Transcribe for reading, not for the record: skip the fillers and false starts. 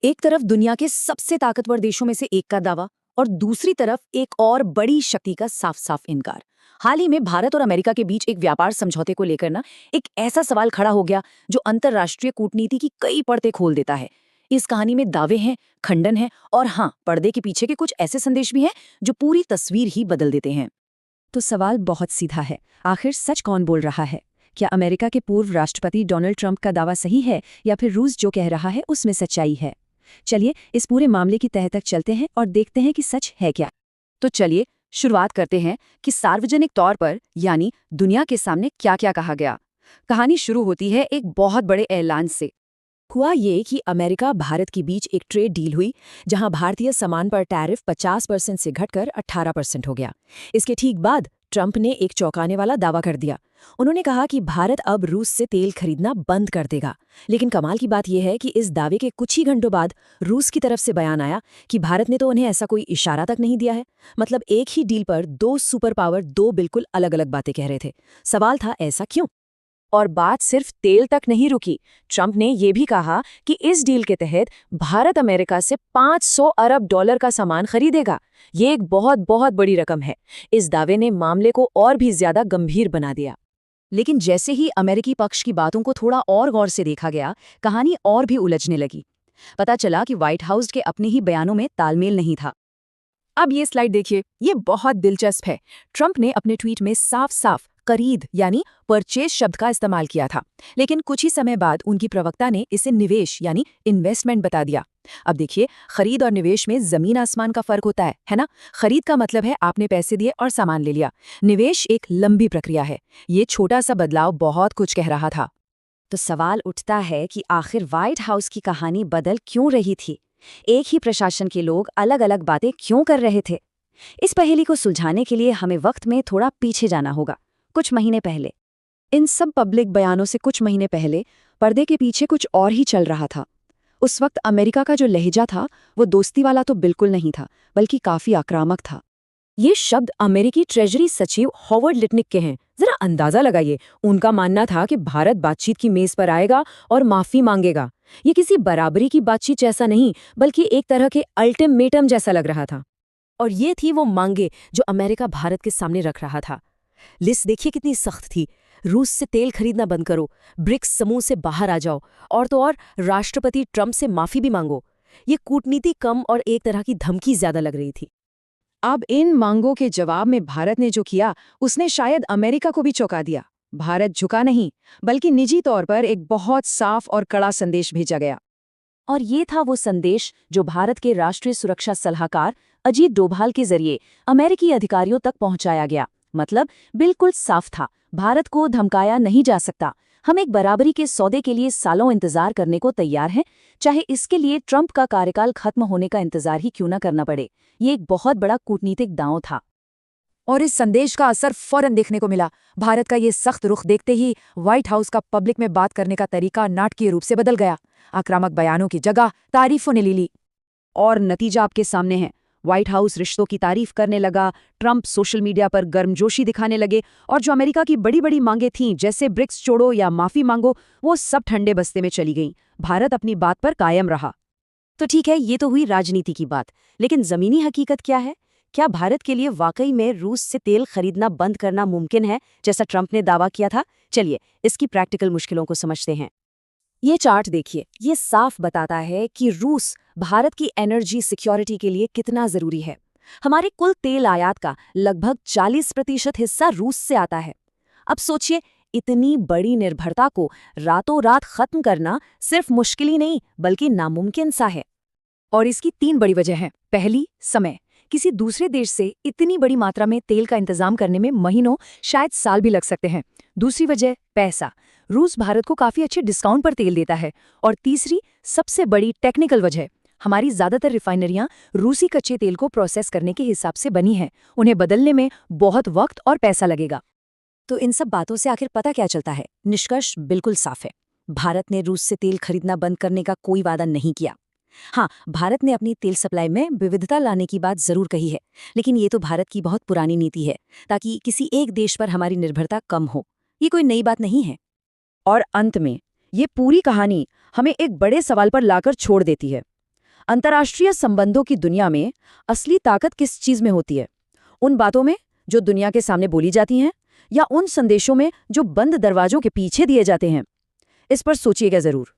एक तरफ दुनिया के सबसे ताकतवर देशों में से एक का दावा और दूसरी तरफ एक और बड़ी शक्ति का साफ साफ इनकार। हाल ही में भारत और अमेरिका के बीच एक व्यापार समझौते को लेकर एक ऐसा सवाल खड़ा हो गया जो अंतर्राष्ट्रीय कूटनीति की कई परतें खोल देता है। इस कहानी में दावे हैं, खंडन है और हाँ, पर्दे के पीछे के कुछ ऐसे संदेश भी हैं जो पूरी तस्वीर ही बदल देते हैं। तो सवाल बहुत सीधा है, आखिर सच कौन बोल रहा है? क्या अमेरिका के पूर्व राष्ट्रपति डोनाल्ड ट्रंप का दावा सही है या फिर रूस जो कह रहा है उसमें सच्चाई है? चलिए इस पूरे मामले की तह तक चलते हैं और देखते हैं कि सच है क्या। तो चलिए शुरुआत करते हैं कि सार्वजनिक तौर पर यानी दुनिया के सामने क्या क्या कहा गया। कहानी शुरू होती है एक बहुत बड़े ऐलान से। हुआ ये कि अमेरिका भारत के बीच एक ट्रेड डील हुई जहां भारतीय सामान पर टैरिफ 50% से घटकर 18% हो गया। इसके ठीक बाद ट्रंप ने एक चौंकाने वाला दावा कर दिया। उन्होंने कहा कि भारत अब रूस से तेल खरीदना बंद कर देगा। लेकिन कमाल की बात यह है कि इस दावे के कुछ ही घंटों बाद रूस की तरफ से बयान आया कि भारत ने तो उन्हें ऐसा कोई इशारा तक नहीं दिया है। मतलब एक ही डील पर दो सुपर पावर दो बिल्कुल अलग अलग बातें कह रहे थे। सवाल था, ऐसा क्यों? और बात सिर्फ तेल तक नहीं रुकी। ट्रंप ने यह भी कहा कि इस डील के तहत भारत अमेरिका से $500 अरब का सामान खरीदेगा। ये एक बहुत बहुत बड़ी रकम है। इस दावे ने मामले को और भी ज्यादा गंभीर बना दिया। लेकिन जैसे ही अमेरिकी पक्ष की बातों को थोड़ा और गौर से देखा गया, कहानी और भी उलझने लगी। पता चला कि व्हाइट हाउस के अपने ही बयानों में तालमेल नहीं था। अब ये स्लाइड देखिए, ये बहुत दिलचस्प है। ट्रंप ने अपने ट्वीट में साफ साफ खरीद यानी परचेज शब्द का इस्तेमाल किया था, लेकिन कुछ ही समय बाद उनकी प्रवक्ता ने इसे निवेश यानी इन्वेस्टमेंट बता दिया। अब देखिए, खरीद और निवेश में जमीन आसमान का फर्क होता है ना? खरीद का मतलब है आपने पैसे दिए और सामान ले लिया। निवेश एक लंबी प्रक्रिया है। ये छोटा सा बदलाव बहुत कुछ कह रहा था। तो सवाल उठता है कि आखिर व्हाइट हाउस की कहानी बदल क्यों रही थी? एक ही प्रशासन के लोग अलग अलग बातें क्यों कर रहे थे? इस पहेली को सुलझाने के लिए हमें वक्त में थोड़ा पीछे जाना होगा, कुछ महीने पहले। इन सब पब्लिक बयानों से कुछ महीने पहले पर्दे के पीछे कुछ और ही चल रहा था। उस वक्त अमेरिका का जो लहजा था वो दोस्ती वाला तो बिल्कुल नहीं था, बल्कि काफी आक्रामक था। ये शब्द अमेरिकी ट्रेजरी सचिव हॉवर्ड लिटनिक के हैं। जरा अंदाजा लगाइए। उनका मानना था कि भारत बातचीत की मेज पर आएगा और माफी मांगेगा। ये किसी बराबरी की बातचीत जैसा नहीं, बल्कि एक तरह के अल्टीमेटम जैसा लग रहा था। और ये थी वो मांगे जो अमेरिका भारत के सामने रख रहा था। लिस्ट देखिए कितनी सख्त थी। रूस से तेल खरीदना बंद करो, ब्रिक्स समूह से बाहर आ जाओ, और तो और राष्ट्रपति ट्रंप से माफी भी मांगो। ये कूटनीति कम और एक तरह की धमकी ज्यादा लग रही थी। अब इन मांगों के जवाब में भारत ने जो किया, उसने शायद अमेरिका को भी चौंका दिया। भारत झुका नहीं, बल्कि निजी तौर पर एक बहुत साफ और कड़ा संदेश भेजा गया। और ये था वो संदेश जो भारत के राष्ट्रीय सुरक्षा सलाहकार अजीत डोभाल के जरिए अमेरिकी अधिकारियों तक पहुंचाया गया। मतलब बिल्कुल साफ था, भारत को धमकाया नहीं जा सकता। हम एक बराबरी के सौदे के लिए सालों इंतजार करने को तैयार हैं, चाहे इसके लिए ट्रंप का कार्यकाल खत्म होने का इंतजार ही क्यों न करना पड़े। ये एक बहुत बड़ा कूटनीतिक दांव था। और इस संदेश का असर फौरन देखने को मिला। भारत का ये सख्त रुख देखते ही व्हाइट हाउस का पब्लिक में बात करने का तरीका नाटकीय रूप से बदल गया। आक्रामक बयानों की जगह तारीफों ने ले ली। और नतीजा आपके सामने है। व्हाइट हाउस रिश्तों की तारीफ करने लगा, ट्रंप सोशल मीडिया पर गर्मजोशी दिखाने लगे, और जो अमेरिका की बड़ी बड़ी मांगें थीं, जैसे ब्रिक्स छोड़ो या माफी मांगो, वो सब ठंडे बस्ते में चली गईं। भारत अपनी बात पर कायम रहा। तो ठीक है, ये तो हुई राजनीति की बात, लेकिन जमीनी हकीकत क्या है? क्या भारत के लिए वाकई में रूस से तेल खरीदना बंद करना मुमकिन है, जैसा ट्रंप ने दावा किया था? चलिए इसकी प्रैक्टिकल मुश्किलों को समझते हैं। ये चार्ट देखिए, ये साफ बताता है कि रूस भारत की एनर्जी सिक्योरिटी के लिए कितना जरूरी है। हमारे कुल तेल आयात का लगभग 40% हिस्सा रूस से आता है। अब सोचिए, इतनी बड़ी निर्भरता को रातों रात खत्म करना सिर्फ मुश्किल ही नहीं, बल्कि नामुमकिन सा है। और इसकी 3 बड़ी वजह हैं। पहली, समय। किसी दूसरे देश से इतनी बड़ी मात्रा में तेल का इंतजाम करने में महीनों, शायद साल भी लग सकते हैं। दूसरी वजह, पैसा। रूस भारत को काफी अच्छे डिस्काउंट पर तेल देता है। और तीसरी, सबसे बड़ी टेक्निकल वजह, हमारी ज्यादातर रिफाइनरियां रूसी कच्चे तेल को प्रोसेस करने के हिसाब से बनी हैं। उन्हें बदलने में बहुत वक्त और पैसा लगेगा। तो इन सब बातों से आखिर पता क्या चलता है? निष्कर्ष बिल्कुल साफ है। भारत ने रूस से तेल खरीदना बंद करने का कोई वादा नहीं किया। हाँ, भारत ने अपनी तेल सप्लाई में विविधता लाने की बात जरूर कही है, लेकिन ये तो भारत की बहुत पुरानी नीति है, ताकि किसी एक देश पर हमारी निर्भरता कम हो। ये कोई नई बात नहीं है। और अंत में ये पूरी कहानी हमें एक बड़े सवाल पर लाकर छोड़ देती है। अंतर्राष्ट्रीय संबंधों की दुनिया में असली ताकत किस चीज में होती है? उन बातों में जो दुनिया के सामने बोली जाती हैं, या उन संदेशों में जो बंद दरवाजों के पीछे दिए जाते हैं? इस पर सोचिएगा जरूर।